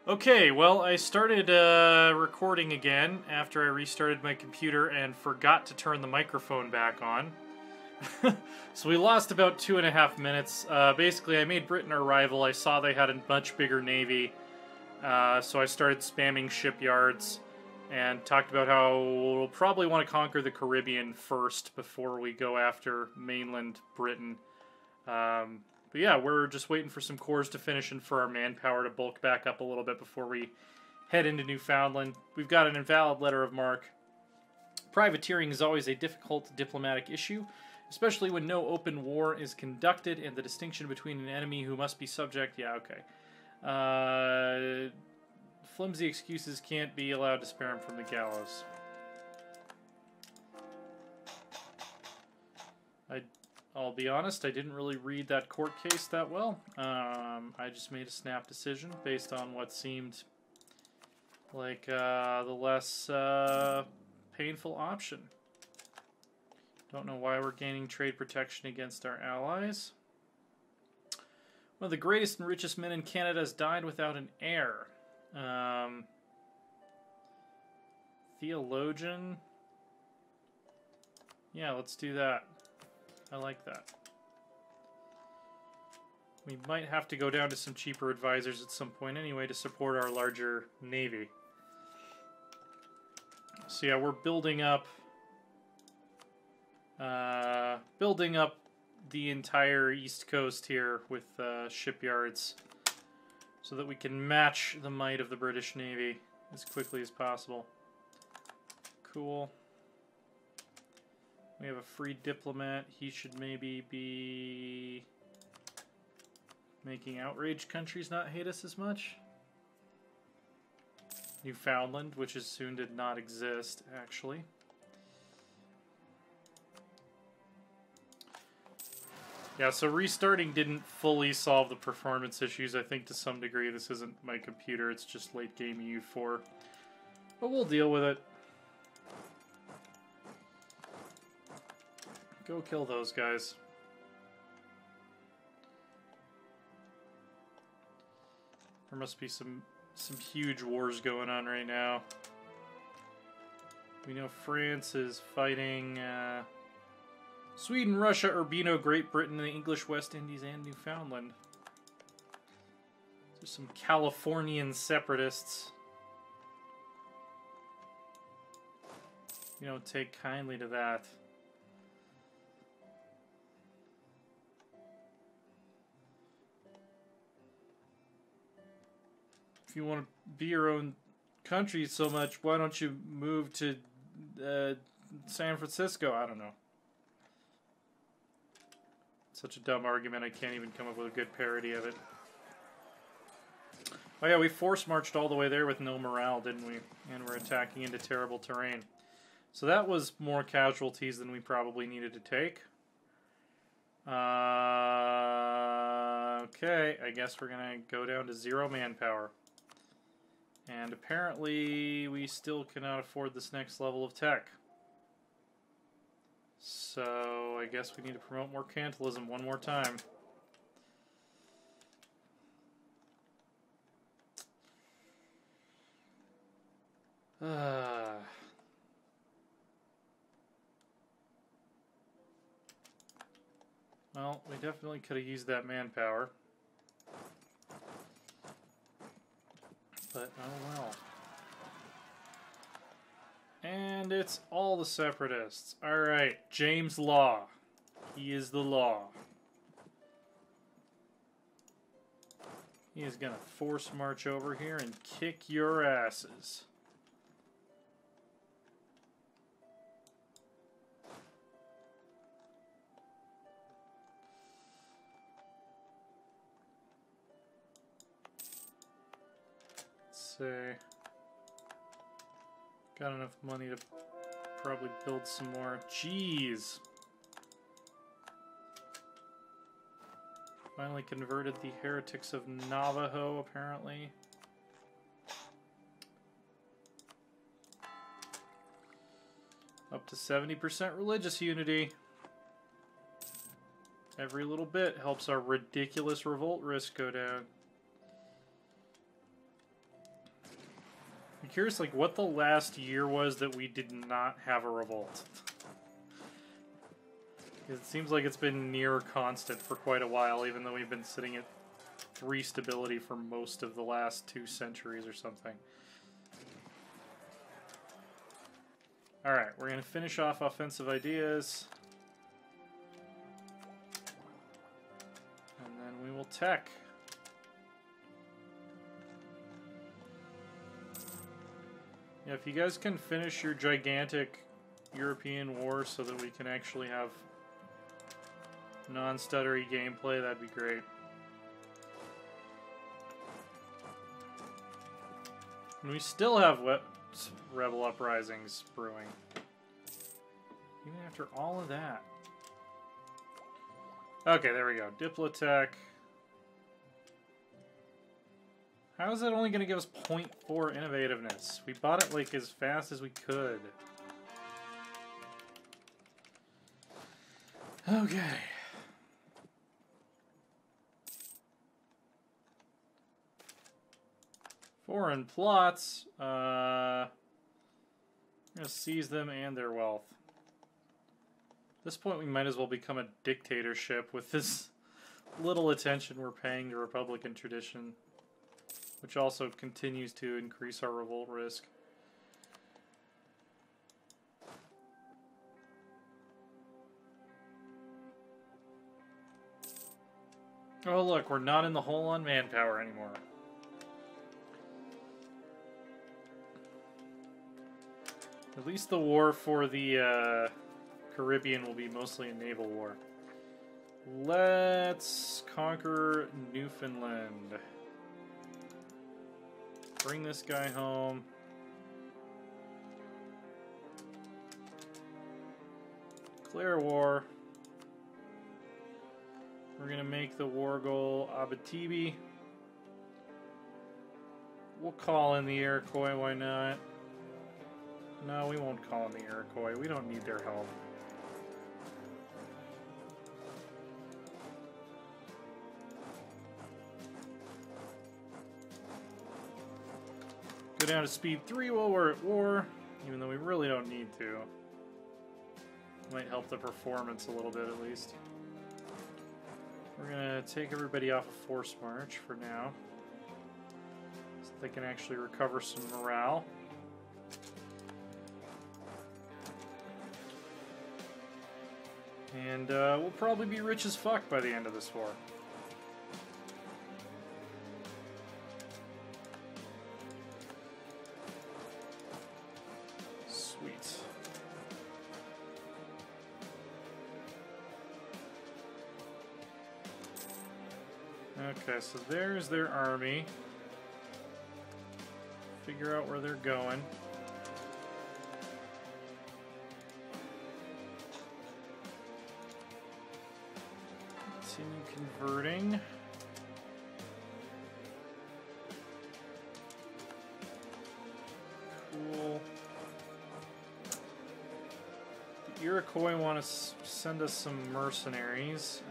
Okay, well, I started recording again after I restarted my computer and forgot to turn the microphone back on. So we lost about 2.5 minutes. Basically, I made Britain our rival. I saw they had a much bigger navy, so I started spamming shipyards and talked about how we'll probably want to conquer the Caribbean first before we go after mainland Britain. But yeah, we're just waiting for some cores to finish and for our manpower to bulk back up a little bit before we head into Newfoundland. We've got an invalid letter of marque. Privateering is always a difficult diplomatic issue, especially when no open war is conducted and the distinction between an enemy who must be subject... Yeah, okay. Flimsy excuses can't be allowed to spare him from the gallows. I'll be honest, I didn't really read that court case that well. I just made a snap decision based on what seemed like the less painful option. Don't know why we're gaining trade protection against our allies. One of the greatest and richest men in Canada has died without an heir. Theologian. Yeah, let's do that. I like that. We might have to go down to some cheaper advisors at some point anyway to support our larger navy. So yeah, we're building up the entire East Coast here with shipyards so that we can match the might of the British Navy as quickly as possible. Cool. We have a free diplomat. He should maybe be making outraged countries not hate us as much. Newfoundland, which is soon did not exist, actually. Yeah, so restarting didn't fully solve the performance issues. I think to some degree this isn't my computer, it's just late game U4. But we'll deal with it. Go kill those guys. There must be some huge wars going on right now. We know France is fighting Sweden, Russia, Urbino, Great Britain, the English West Indies, and Newfoundland. There's some Californian separatists. You don't take kindly to that. If you want to be your own country so much, why don't you move to San Francisco? I don't know. Such a dumb argument, I can't even come up with a good parody of it. Oh yeah, we force-marched all the way there with no morale, didn't we? And we're attacking into terrible terrain. So that was more casualties than we probably needed to take. Okay, I guess we're going to go down to 0 manpower. And apparently we still cannot afford this next level of tech. So I guess we need to promote more mercantilism one more time. Well, we definitely could have used that manpower. But oh well. And it's all the separatists. Alright, James Law. He is the law. He is gonna force march over here and kick your asses. Say, got enough money to probably build some more. Jeez. Finally converted the heretics of Navajo, apparently. Up to 70% religious unity. Every little bit helps our ridiculous revolt risk go down. curious, like, what the last year was that we did not have a revolt. It seems like it's been near constant for quite a while, even though we've been sitting at 3 stability for most of the last 2 centuries or something. Alright, we're going to finish off offensive ideas. And then we will tech. Yeah, if you guys can finish your gigantic European war so that we can actually have non-stuttery gameplay, that'd be great. And we still have rebel uprisings brewing. Even after all of that. Okay, there we go. Diplotech. How is that only going to give us 0.4 innovativeness? We bought it like as fast as we could. Okay. Foreign plots. I'm going to seize them and their wealth. At this point, we might as well become a dictatorship with this little attention we're paying to Republican tradition, which also continues to increase our revolt risk. Oh look, we're not in the hole on manpower anymore. At least the war for the Caribbean will be mostly a naval war. Let's conquer Newfoundland. Bring this guy home. Declare war. We're going to make the war goal Abitibi. We'll call in the Iroquois, why not? No, we won't call in the Iroquois. We don't need their help. Go down to speed 3 while we're at war, even though we really don't need to. Might help the performance a little bit at least. We're gonna take everybody off a force march for now, so they can actually recover some morale. And we'll probably be rich as fuck by the end of this war. Sweet. Okay, so there's their army. Figure out where they're going. Continue converting. Cool. The Iroquois want to send us some mercenaries.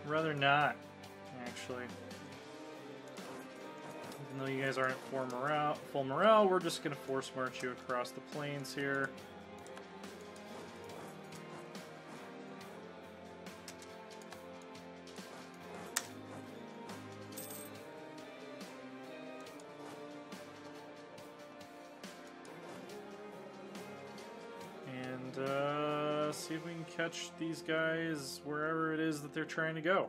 Rather not, actually. Even though you guys aren't at full morale, we're just going to force march you across the plains here. See if we can catch these guys wherever it is that they're trying to go.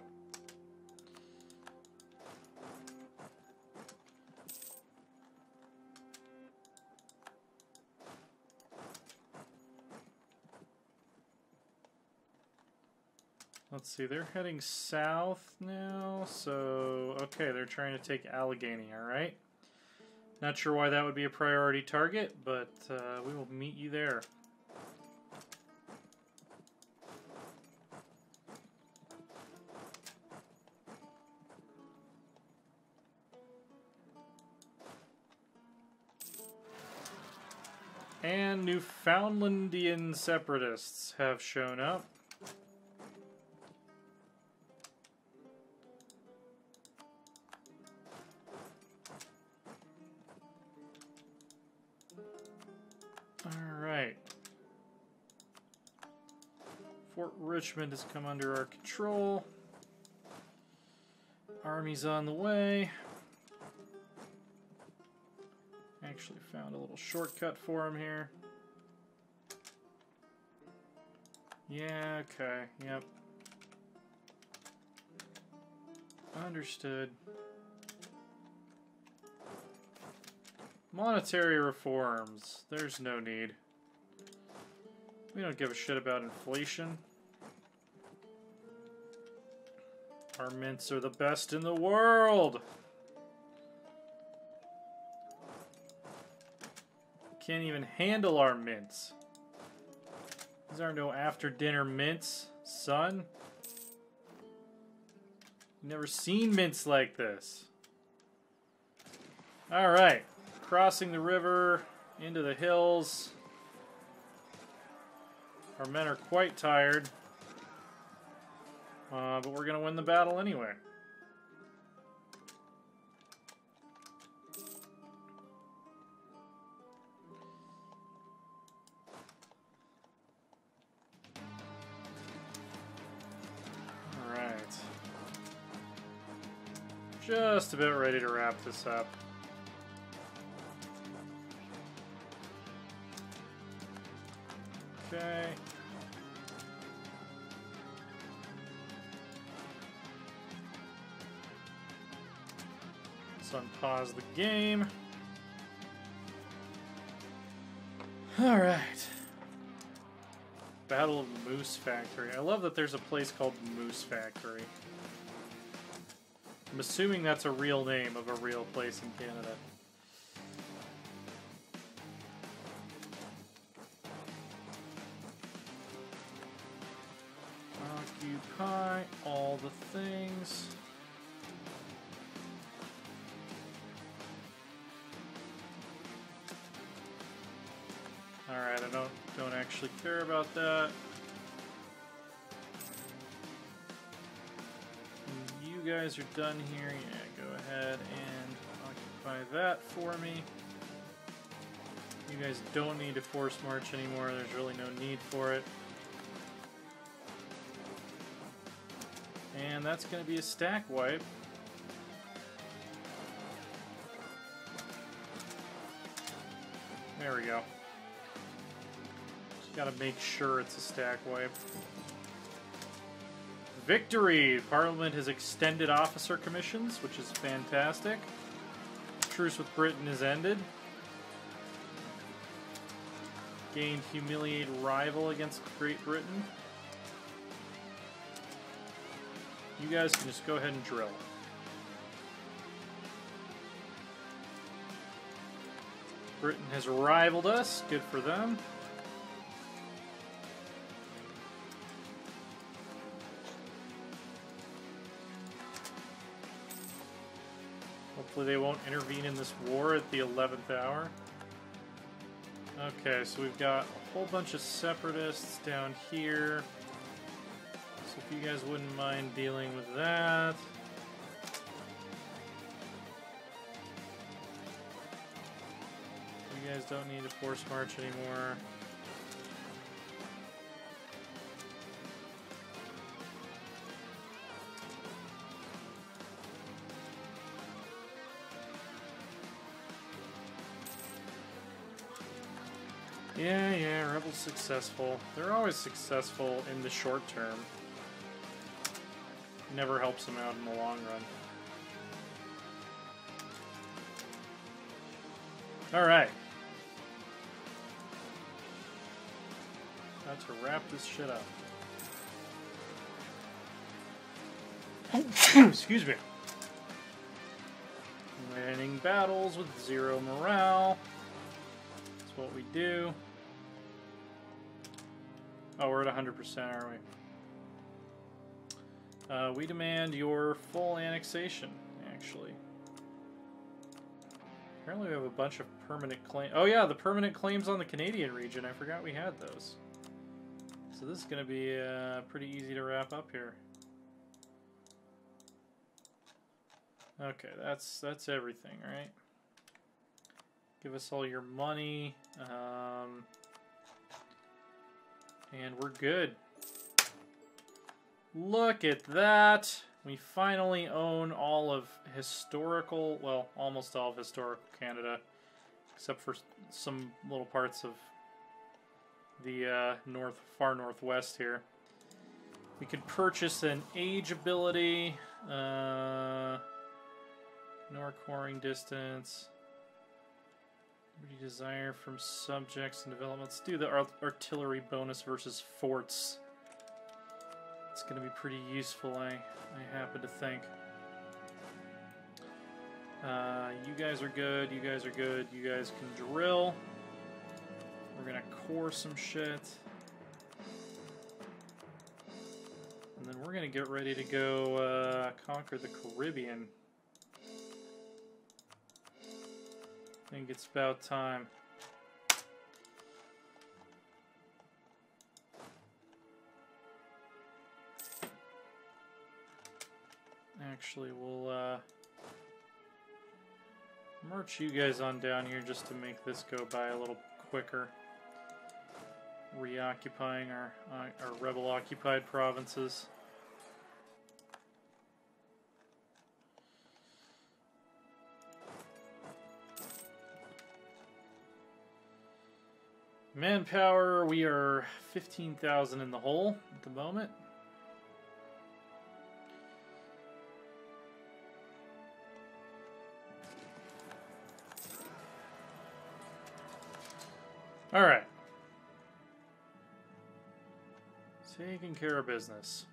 Let's see, they're heading south now, so okay, they're trying to take Allegheny, alright? Not sure why that would be a priority target, but we will meet you there. And Newfoundlandian separatists have shown up. Richmond has come under our control. Army's on the way. Actually found a little shortcut for him here. Yeah, okay, yep. Understood. Monetary reforms. There's no need. We don't give a shit about inflation. Our mints are the best in the world! Can't even handle our mints. These are no after-dinner mints, son. Never seen mints like this. Alright. Crossing the river into the hills. Our men are quite tired. But we're going to win the battle anyway. Alright. Just about ready to wrap this up. Okay. Let's unpause the game. Alright. Battle of Moose Factory. I love that there's a place called Moose Factory. I'm assuming that's a real name of a real place in Canada. Occupy all the things. Alright, I don't actually care about that. You guys are done here. Yeah, go ahead and occupy that for me. You guys don't need to force march anymore. There's really no need for it. And that's going to be a stack wipe. There we go. Just got to make sure it's a stack wipe. Victory! Parliament has extended officer commissions, which is fantastic. Truce with Britain has ended. Gained humiliate rival against Great Britain. You guys can just go ahead and drill. Britain has rivaled us. Good for them. Hopefully they won't intervene in this war at the 11th hour. Okay, so we've got a whole bunch of separatists down here. So if you guys wouldn't mind dealing with that. You guys don't need to force march anymore. Yeah, rebels successful. They're always successful in the short term. Never helps them out in the long run. Alright. About to wrap this shit up. Excuse me. Winning battles with 0 morale. That's what we do. Oh, we're at 100%, aren't we? We demand your full annexation, actually. Apparently we have a bunch of permanent claims. Oh yeah, the permanent claims on the Canadian region. I forgot we had those. So this is going to be pretty easy to wrap up here. Okay, that's everything, right? Give us all your money. And we're good. Look at that! We finally own all of historical, well, almost all of historical Canada, except for some little parts of the far northwest here. We could purchase an age ability, no coring distance, liberty desire from subjects and development. Let's do the artillery bonus versus forts. It's going to be pretty useful, I happen to think. You guys are good, you guys are good, you guys can drill. We're going to core some shit. And then we're going to get ready to go conquer the Caribbean. I think it's about time. Actually, we'll march you guys on down here just to make this go by a little quicker. Reoccupying our rebel-occupied provinces. Manpower, we are 15,000 in the hole at the moment. All right. Taking care of business.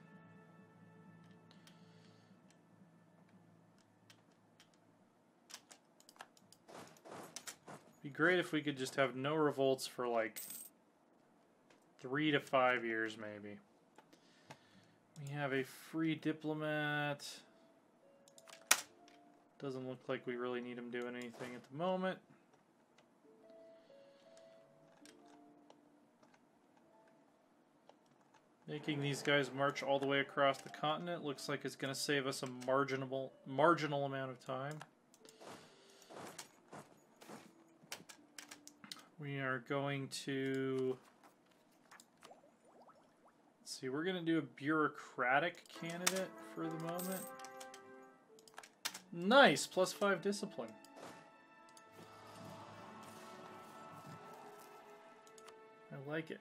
Be great if we could just have no revolts for like 3 to 5 years, maybe. We have a free diplomat. Doesn't look like we really need him doing anything at the moment. Making these guys march all the way across the continent looks like it's going to save us a marginal amount of time. We are going to... Let's see, we're going to do a bureaucratic candidate for the moment. Nice! +5 discipline. I like it.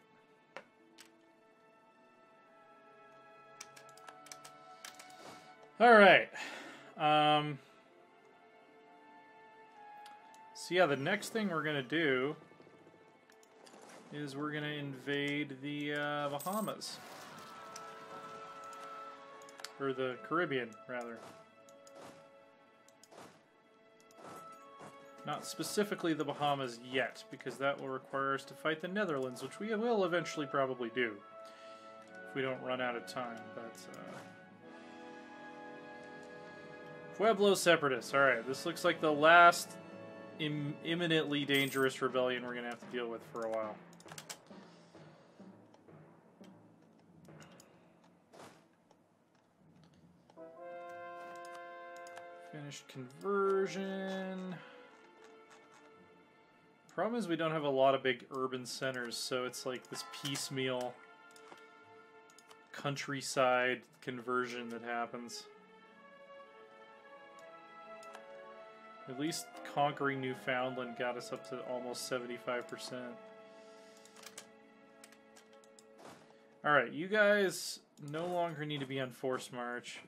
Alright. So yeah, the next thing we're going to do is we're going to invade the Bahamas. Or the Caribbean, rather. Not specifically the Bahamas yet, because that will require us to fight the Netherlands, which we will eventually probably do. If we don't run out of time, but... Pueblo Separatists. Alright, this looks like the last imminently dangerous rebellion we're going to have to deal with for a while. Finished conversion. Problem is we don't have a lot of big urban centers, so it's like this piecemeal countryside conversion that happens. At least conquering Newfoundland got us up to almost 75%. Alright, you guys no longer need to be on force march.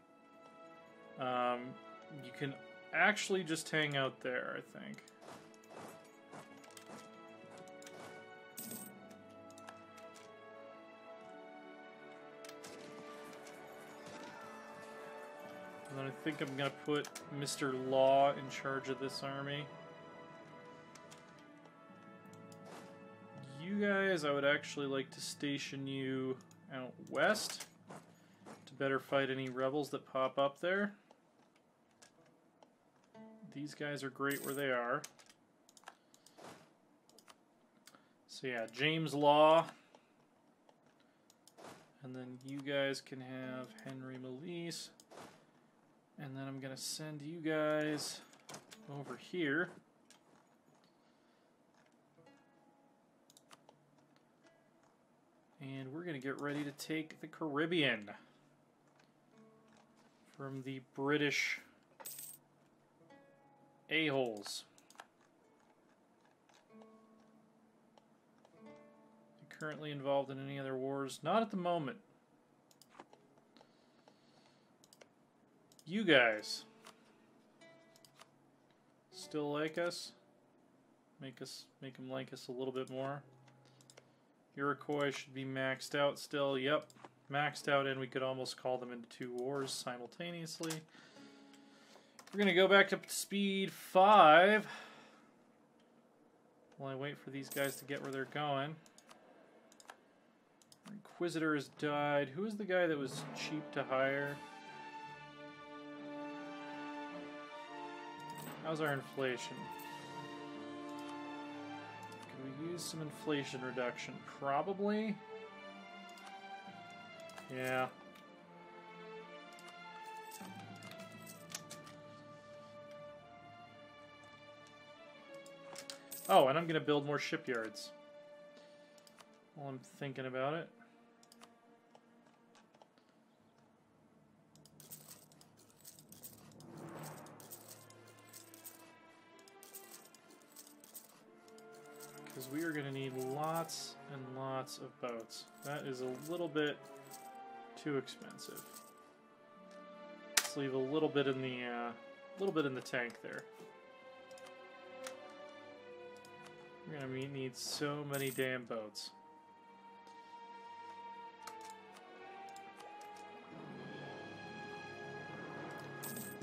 You can actually just hang out there, I think. And then I think I'm going to put Mr. Law in charge of this army. You guys, I would actually like to station you out west to better fight any rebels that pop up there. These guys are great where they are. So yeah, James Law. And then you guys can have Henry Malise. And then I'm going to send you guys over here. And we're going to get ready to take the Caribbean. from the British a-holes. Currently involved in any other wars? Not at the moment. You guys still like us? Make them like us a little bit more. Iroquois should be maxed out still. Yep, maxed out, and we could almost call them into 2 wars simultaneously. We're gonna go back to speed 5 while I wait for these guys to get where they're going. Inquisitor has died. Who is the guy that was cheap to hire? How's our inflation? Can we use some inflation reduction? Probably. Yeah. Oh, and I'm going to build more shipyards while I'm thinking about it. Because we are going to need lots and lots of boats. That is a little bit too expensive. Let's leave a little bit in the tank there. We're going to need so many damn boats.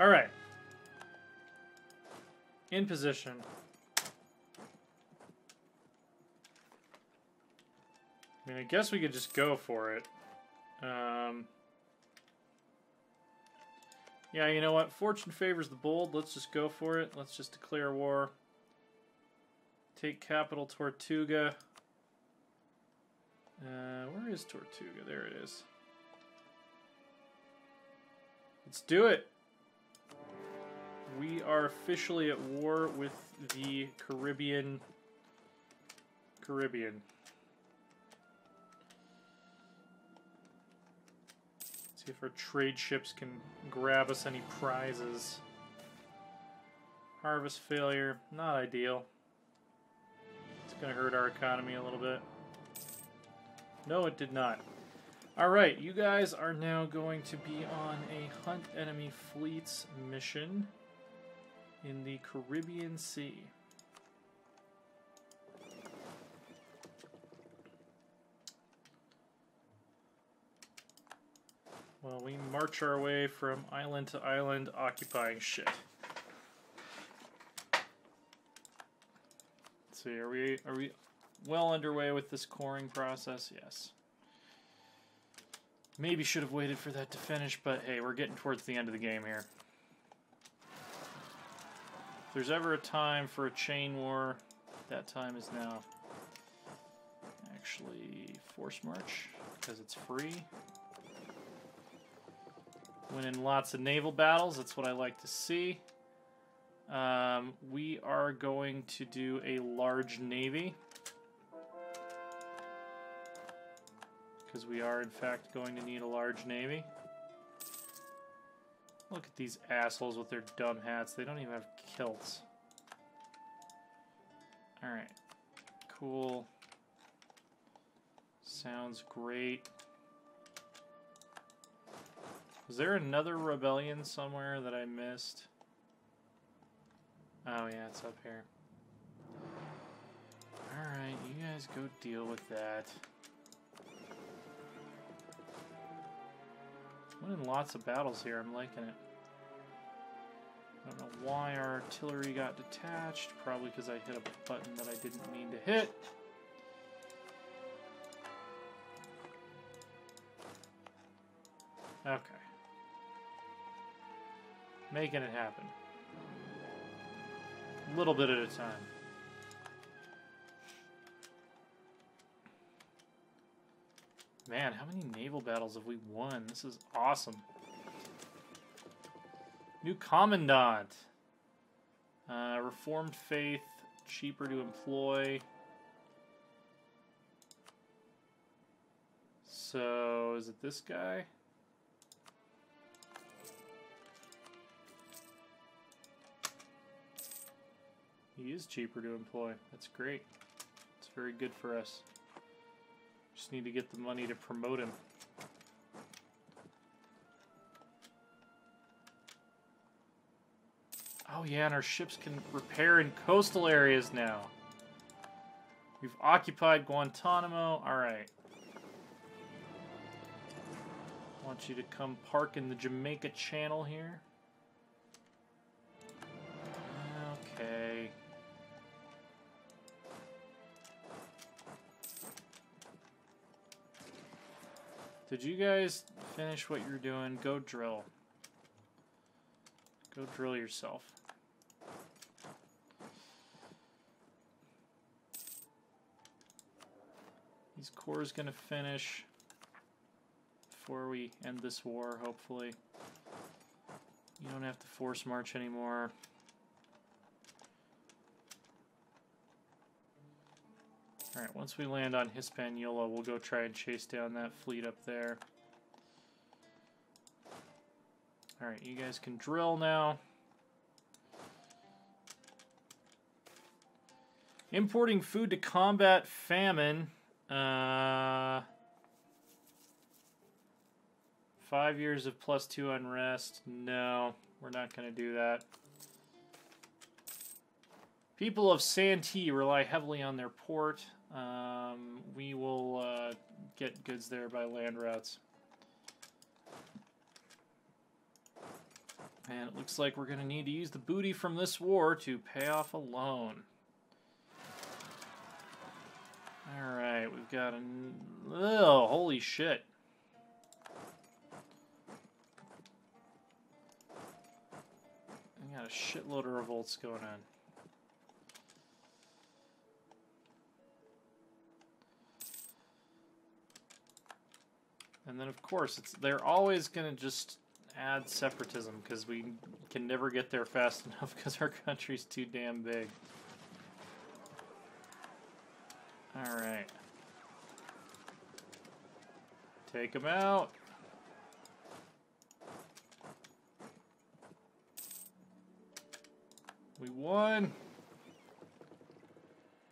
All right. In position. I mean, I guess we could just go for it. Yeah, you know what? Fortune favors the bold. Let's just go for it. Let's just declare war. Take capital Tortuga. Where is Tortuga? There it is. Let's do it. We are officially at war with the Caribbean. See if our trade ships can grab us any prizes. Harvest failure, not ideal. It's going to hurt our economy a little bit. No, it did not. Alright, you guys are now going to be on a hunt enemy fleets mission in the Caribbean Sea. Well, we march our way from island to island occupying shit. Let's see, are we well underway with this coring process? Yes. Maybe should have waited for that to finish, but hey, we're getting towards the end of the game here. If there's ever a time for a chain war, that time is now. Actually, force march, because it's free. Winning lots of naval battles, that's what I like to see. We are going to do a large navy. Because we are, in fact, going to need a large navy. Look at these assholes with their dumb hats. They don't even have kilts. Alright. Cool. Sounds great. Was there another rebellion somewhere that I missed? Oh yeah, it's up here. Alright, you guys go deal with that. Winning lots of battles here, I'm liking it. I don't know why our artillery got detached. Probably because I hit a button that I didn't mean to hit. Okay. Making it happen. A little bit at a time. Man, how many naval battles have we won? This is awesome. New Commandant. Reformed Faith. Cheaper to employ. So, is it this guy? He is cheaper to employ. That's great. It's very good for us. Just need to get the money to promote him. Oh yeah, and our ships can repair in coastal areas now. We've occupied Guantanamo. Alright. I want you to come park in the Jamaica Channel here. Okay. Did you guys finish what you're doing? Go drill. Go drill yourself. These corps is gonna finish before we end this war, hopefully. You don't have to force march anymore. Alright, once we land on Hispaniola, we'll go try and chase down that fleet up there. Alright, you guys can drill now. Importing food to combat famine. 5 years of +2 unrest. No, we're not going to do that. People of Santee rely heavily on their port. We will get goods there by land routes. And it looks like we're going to need to use the booty from this war to pay off a loan. Alright, we've got an... Oh, holy shit. We got a shitload of revolts going on. And then, of course, they're always going to just add separatism because we can never get there fast enough because our country's too damn big. Alright. Take them out. We won.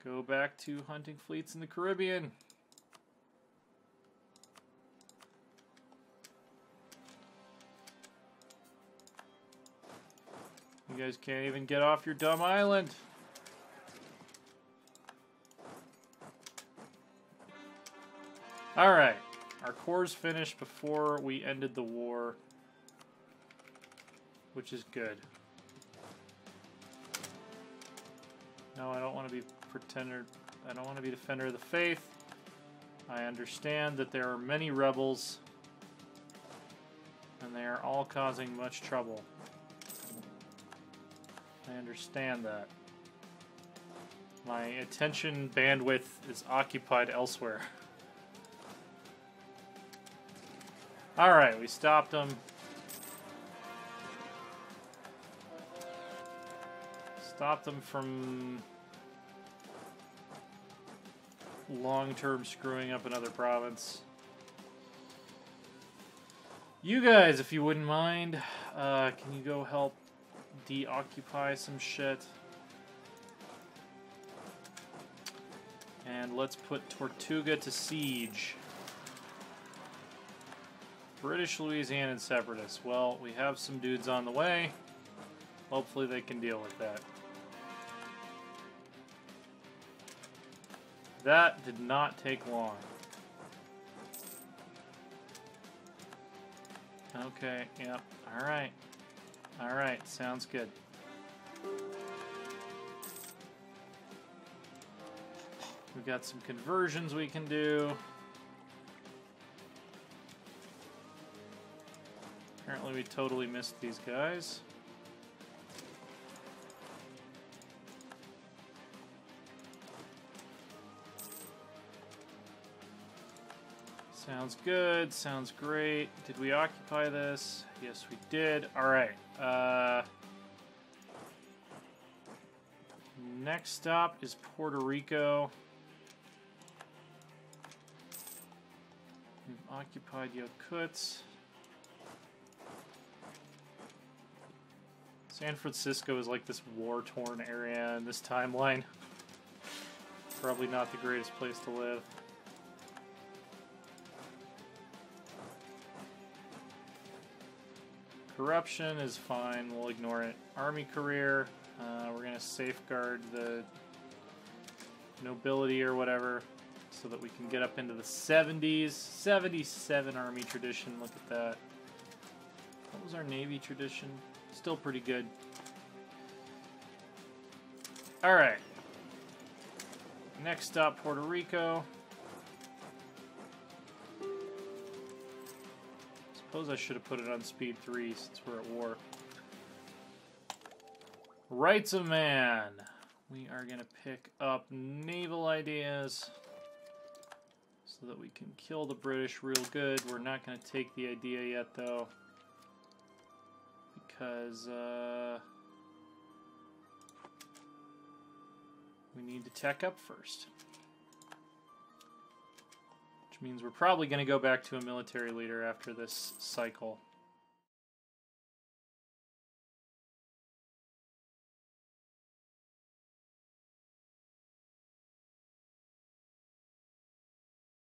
Go back to hunting fleets in the Caribbean. You guys can't even get off your dumb island. Alright. Our corps finished before we ended the war, which is good. No, I don't want to be pretender. I don't want to be defender of the faith. I understand that there are many rebels, and they are all causing much trouble. I understand that. My attention bandwidth is occupied elsewhere. Alright, we stopped them. Stopped them from long-term screwing up another province. You guys, if you wouldn't mind, can you go help deoccupy some shit? And let's put Tortuga to siege. British Louisiana Separatists. Well, we have some dudes on the way. Hopefully they can deal with that. That did not take long. Okay, yep. Alright. Alright, sounds good. We've got some conversions we can do. Apparently we totally missed these guys. Sounds good. Sounds great. Did we occupy this? Yes, we did. Alright. Next stop is Puerto Rico. We've occupied Yakutsk. San Francisco is like this war-torn area in this timeline. Probably not the greatest place to live. Corruption is fine, we'll ignore it. Army career, we're going to safeguard the nobility or whatever so that we can get up into the 70s. 77 army tradition, look at that. What was our navy tradition? Still pretty good. Alright. Next stop, Puerto Rico. Suppose I should have put it on speed 3 since we're at war. Rights of man. We are going to pick up naval ideas so that we can kill the British real good. We're not going to take the idea yet, though, because we need to tech up first. Which means we're probably going to go back to a military leader after this cycle.